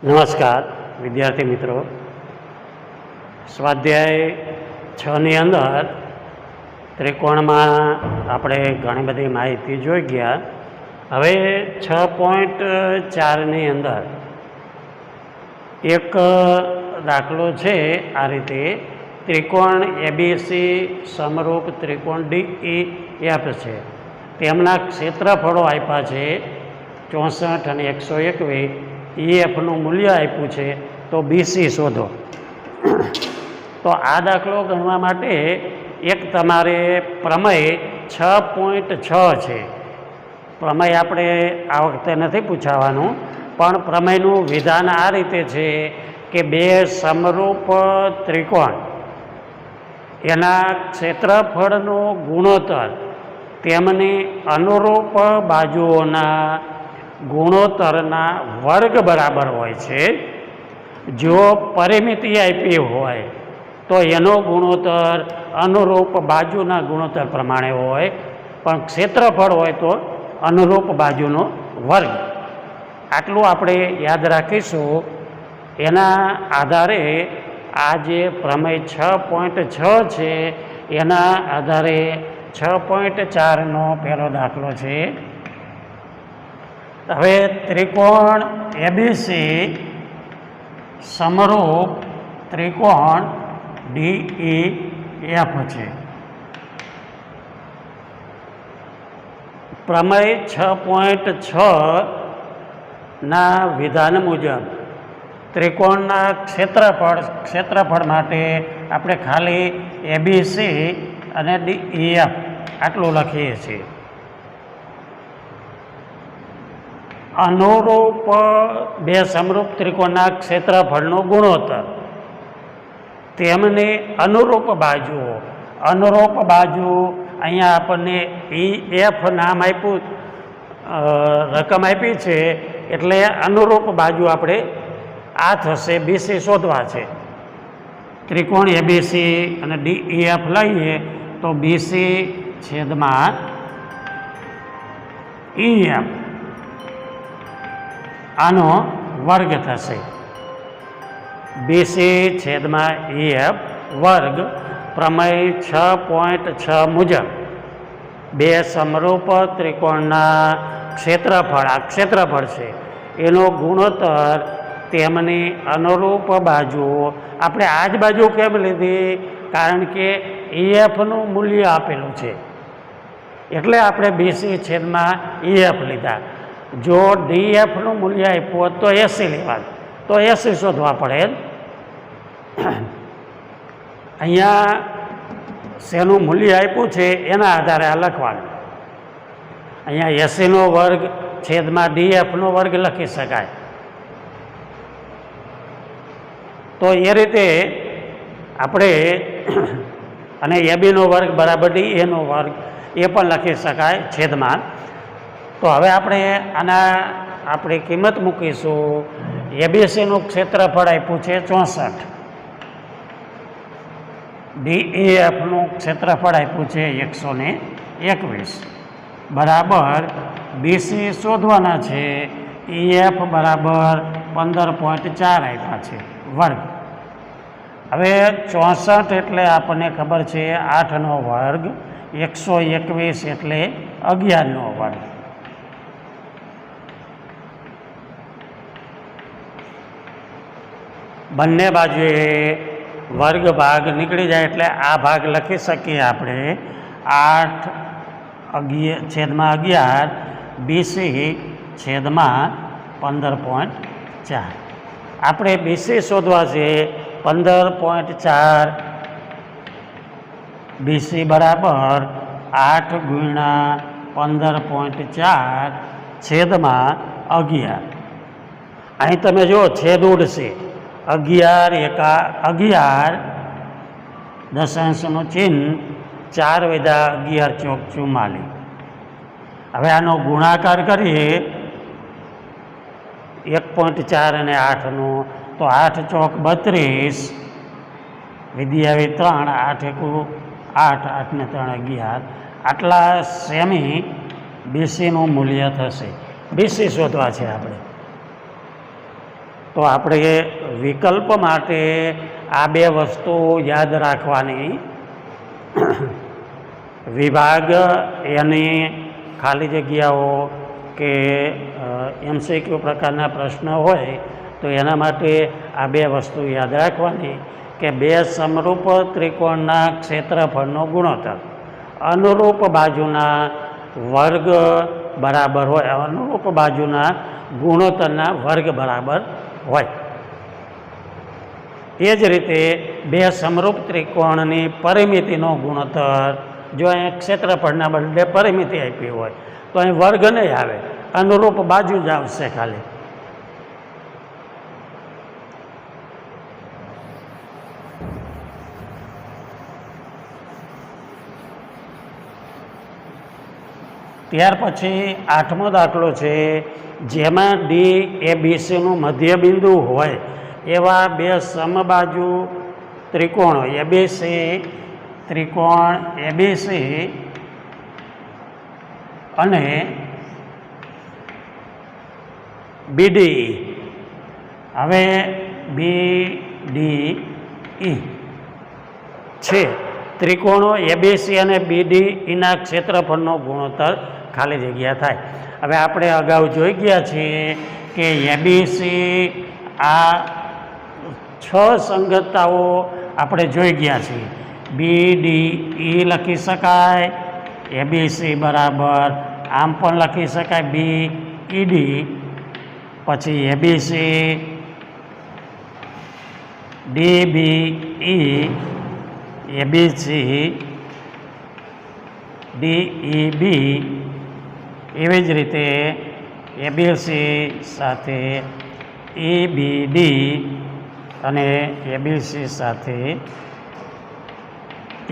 નમસ્કાર વિદ્યાર્થી મિત્રો, સ્વાધ્યાય 6ની અંદર ત્રિકોણમાં આપણે ઘણી બધી માહિતી જોઈ ગયા. હવે 6.4ની અંદર એક દાખલો છે. આ રીતે ત્રિકોણ એબીસી સમરૂપ ત્રિકોણ DEF છે. તેમના ક્ષેત્રફળો આપ્યા છે 64 અને 121. EFનું મૂલ્ય આપ્યું છે, તો BC શોધો. તો આ દાખલો ગણવા માટે એક તમારે પ્રમેય 6.6 છે. પ્રમેય આપણે આ વખતે નથી પૂછાવાનું, પણ પ્રમેયનું વિધાન આ રીતે છે કે બે સમરૂપ ત્રિકોણ એના ક્ષેત્રફળનો ગુણોત્તર તેમની અનુરૂપ બાજુઓના ગુણોત્તરના વર્ગ બરાબર હોય છે. જો પરિમિતિ આપી હોય તો એનો ગુણોત્તર અનુરૂપ બાજુના ગુણોત્તર પ્રમાણે હોય, પણ ક્ષેત્રફળ હોય તો અનુરૂપ બાજુનો વર્ગ. આટલું આપણે યાદ રાખીશું. એના આધારે આ જે પ્રમેય 6.6 છે એના આધારે 6.4નો પહેલો દાખલો છે. હવે ત્રિકોણ એબીસી સમરૂપ ત્રિકોણ DEF છે. પ્રમેય 6.6ના વિધાન મુજબ ત્રિકોણના ક્ષેત્રફળ માટે આપણે ખાલી એબીસી અને DEF આટલું લખીએ છીએ. અનુરૂપ બે સમરૂપ ત્રિકોણના ક્ષેત્રફળનો ગુણોત્તર તેમની અનુરૂપ બાજુઓ. અનુરૂપ બાજુ અહીંયા આપણને EF નામ આપ્યું, રકમ આપી છે, એટલે અનુરૂપ બાજુ આપણે આ થશે. BC શોધવા છે. ત્રિકોણ એબીસી અને DEF લઈએ તો BC છેદમાં EF આનો વર્ગ થશે. BC છેદમાં EF વર્ગ. પ્રમેય 6.6 મુજબ બે સમરૂપ ત્રિકોણના ક્ષેત્રફળ, આ ક્ષેત્રફળ છે, એનો ગુણોત્તર તેમની અનુરૂપ બાજુઓ. આપણે આ જ બાજુ કેમ લીધી? કારણ કે EFનું મૂલ્ય આપેલું છે, એટલે આપણે BC છેદમાં EF લીધા. જો DEFનું મૂલ્ય આપ્યું હોત તો 80 લેવાનું, તો 80 શોધવા પડે. અહીંયા શેનું મૂલ્ય આપ્યું છે એના આધારે આ લખવાનું. અહીંયા 80નો વર્ગ છેદમાં DEFનો વર્ગ લખી શકાય. તો એ રીતે આપણે, અને ABનો વર્ગ બરાબર DAનો વર્ગ એ પણ લખી શકાય છેદમાં. તો હવે આપણે કિંમત મૂકીશું. એબીસીનું ક્ષેત્રફળ આપ્યું છે 64, DEFનું ક્ષેત્રફળ આપ્યું છે 121 બરાબર. BC શોધવાના છે. EF બરાબર 15.4 આપ્યા છે વર્ગ. હવે 64 એટલે આપણને ખબર છે 8નો વર્ગ, 121 એટલે 11નો વર્ગ. બંને બાજુએ વર્ગ ભાગ નીકળી જાય એટલે આ ભાગ લખી શકીએ આપણે 8 છેદમાં 11 BC છેદમાં 15.4. આપણે BC શોધવા છે 15.4. BC બરાબર 8 ગુણ્યા 15.4 છેદમાં 11. અહીં તમે જુઓ છેદ ઉડશે. 11 એકા 11, દશાંશનું ચિહ્ન, 4 વજા 11 ચોક 44. હવે આનો ગુણાકાર કરીએ 1.4 અને 8નો, તો 8 ચોક 32, વિદ્યાવી 3, 8 એકુ 8, 8 ને 3 11. આટલા સેમી BCનું મૂલ્ય થશે. BC શોધવા છે આપણે. તો આપણે વિકલ્પ માટે આ બે વસ્તુ યાદ રાખવાની. વિભાગ એની ખાલી જગ્યાઓ કે MCQ પ્રકારના પ્રશ્ન હોય તો એના માટે આ બે વસ્તુ યાદ રાખવાની કે બે સમરૂપ ત્રિકોણના ક્ષેત્રફળનો ગુણોત્તર અનુરૂપ બાજુના વર્ગ બરાબર હોય, અનુરૂપ બાજુના ગુણોત્તરના વર્ગ બરાબર હોય. એ જ રીતે બે સમરૂપ ત્રિકોણની પરિમિતિનો ગુણોત્તર, જો અહીં ક્ષેત્રફળના બદલે પરિમિતિ આપી હોય તો અહીં વર્ગ નહીં આવે, અનુરૂપ બાજુ જ આવશે ખાલી. ત્યાર પછી 8મો દાખલો છે, જેમાં DABCનું મધ્યબિંદુ હોય એવા બે સમબાજુ ત્રિકોણો ABC, ત્રિકોણ ABC અને BDE. હવે BDE છે ત્રિકોણો ABC અને BDEના ક્ષેત્રફળનો ગુણોત્તર ખાલી જગ્યા થાય. હવે આપણે અગાઉ જોઈ ગયા છીએ કે ABC આ 6 સંગતતાઓ આપણે જોઈ ગયા છીએ. BDE લખી શકાય, ABC બરાબર આમ પણ લખી શકાય BED, પછી ABC, DBE, ABC, DEB, એવી જ રીતે ABC સાથે EBD અને ABC સાથે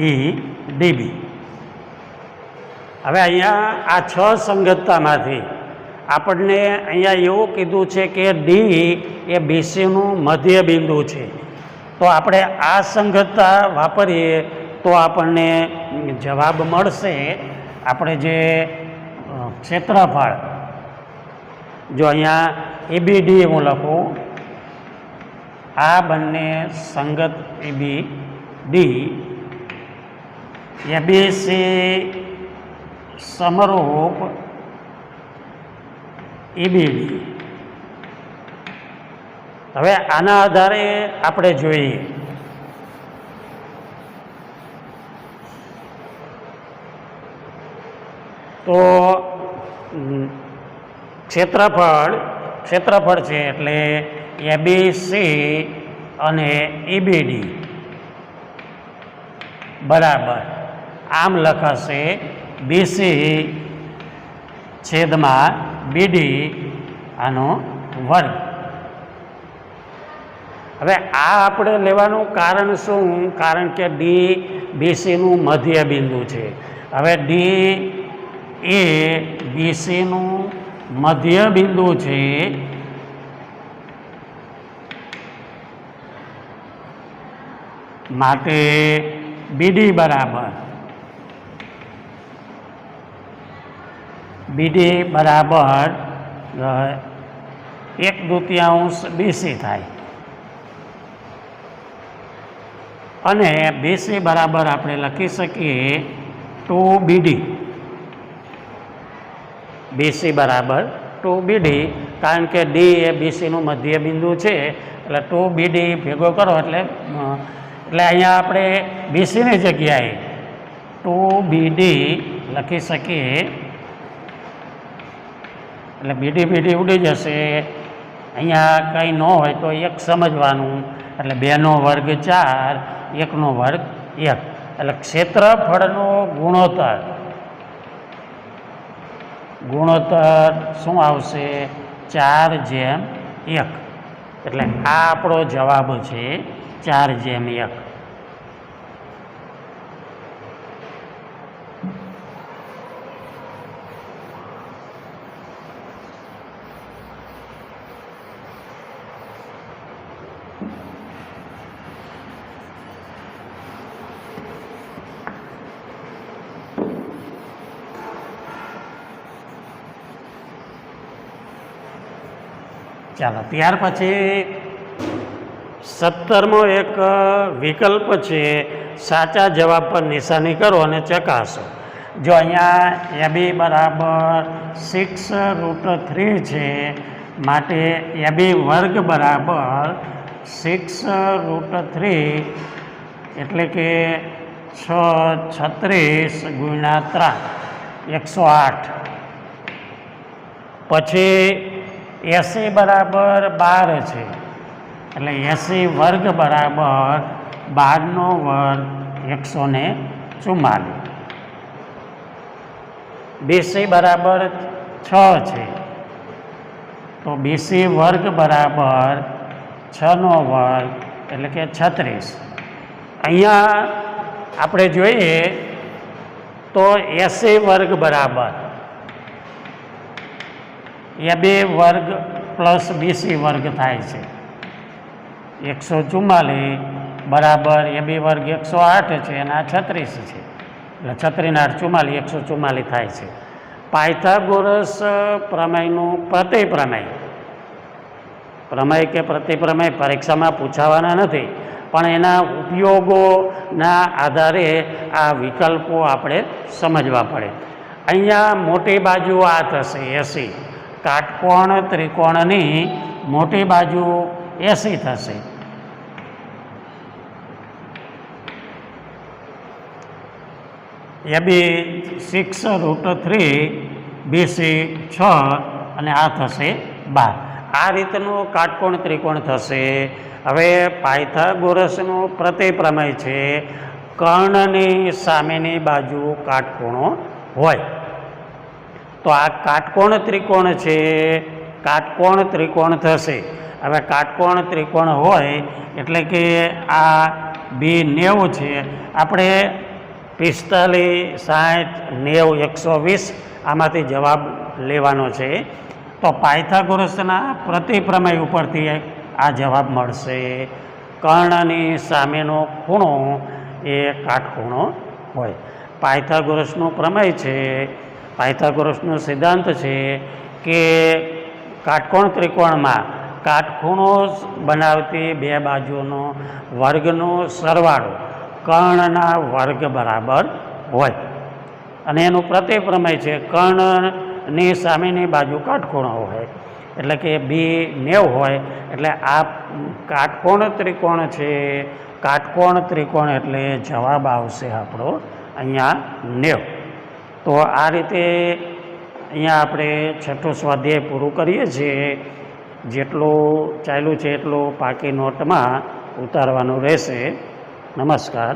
EDB. હવે અહીંયા આ 6 સંગતતામાંથી આપણને અહીંયા એવું કીધું છે કે D એ BCનું મધ્યબિંદુ છે. તો આપણે આ સંગતતા વાપરીએ તો આપણને જવાબ મળશે. આપણે જે ક્ષેત્રફળ, જો અહીંયા EBD હું લખું, આ બંને સંગત EBD, ABC સમરૂપ EBD. હવે આના આધારે આપણે જોઈએ તો ક્ષેત્રફળ છે એટલે ABC અને EBD બરાબર આમ લખાશે BC છેદમાં BD આનો વર્ગ. હવે આ આપણે લેવાનું કારણ શું? કારણ કે D BCનું મધ્યબિંદુ છે. હવે D એ BCનું મધ્યબિંદુ છે માટે BD બરાબર એક દૂતિયાંશ BC થાય અને BC બરાબર આપણે લખી શકીએ 2BD. BC બરાબર 2BD, કારણ કે D એ BCનું મધ્યબિંદુ છે એટલે 2BD ભેગો કરો એટલે અહીંયા આપણે BCની જગ્યાએ 2BD લખી શકીએ એટલે BD ઉડી જશે. અહીંયા કંઈ ન હોય તો 1 સમજવાનું એટલે 2નો વર્ગ 4, 1નો વર્ગ 1 એટલે ક્ષેત્રફળનો ગુણોત્તર શું આવશે? 4/1. એટલે આ આપણો જવાબ છે 4/1. ચાલો ત્યાર પછી 17મો એક વિકલ્પ છે, સાચા જવાબ પર નિશાની કરો અને ચકાસો. જો અહીંયા AB બરાબર 6√3 છે, માટે AB વર્ગ બરાબર 6√3 એટલે કે 636 ગુણ્યા 3 108. પછી AC બરાબર 12 છે, એટલે AC વર્ગ બરાબર 12નો વર્ગ 144. BC બરાબર 6 છે, તો BC વર્ગ બરાબર 6નો વર્ગ એટલે કે 36. અહીંયા આપણે જોઈએ તો AC વર્ગ બરાબર AB વર્ગ પ્લસ BC વર્ગ થાય છે. 144 બરાબર AB વર્ગ 108 છે અને આ 36 છે, એટલે 36 44 144 થાય છે. પાયથાગોરસ પ્રમેયનું પ્રતિપ્રમેય, પ્રમેય કે પ્રતિપ્રમેય પરીક્ષામાં પૂછાવાના નથી, પણ એના ઉપયોગોના આધારે આ વિકલ્પો આપણે સમજવા પડે. અહીંયા મોટી બાજુ આ થશે 80, કાટકોણ ત્રિકોણની મોટી બાજુ 80 થશે. AB 6√3, BC 6 અને આ થશે 12. આ રીતનું કાટકોણ ત્રિકોણ થશે. હવે પાયથાગોરસનું પ્રતિપ્રમેય છે, કર્ણની સામેની બાજુ કાટકોણો હોય. તો આ કાટકોણ ત્રિકોણ છે, કાટકોણ ત્રિકોણ થશે. હવે કાટકોણ ત્રિકોણ હોય એટલે કે આ B90 છે, આપણે 45, 60, 90, 120 આમાંથી જવાબ લેવાનો છે. તો પાયથાગોરસના પ્રતિપ્રમેય ઉપરથી આ જવાબ મળશે. કર્ણની સામેનો ખૂણો એ કાટખૂણો હોય. પાયથાગોરસનું પ્રમેય છે, પાયથાગોરસનો સિદ્ધાંત છે કે કાટકોણ ત્રિકોણમાં કાટખૂણો બનાવતી બે બાજુનો વર્ગનો સરવાળો કર્ણના વર્ગ બરાબર હોય. અને એનું પ્રતિપ્રમેય છે કર્ણની સામેની બાજુ કાટખૂણો હોય, એટલે કે B90 હોય. એટલે આ કાટકોણ ત્રિકોણ છે, કાટકોણ ત્રિકોણ એટલે જવાબ આવશે આપણો અહીંયા 90. તો આ રીતે અહીંયા આપણે છઠ્ઠો સ્વાધ્યાય પૂરું કરીએ છીએ. જેટલું ચાલ્યું છે એટલું પાકી નોટમાં ઉતારવાનું રહેશે. નમસ્કાર.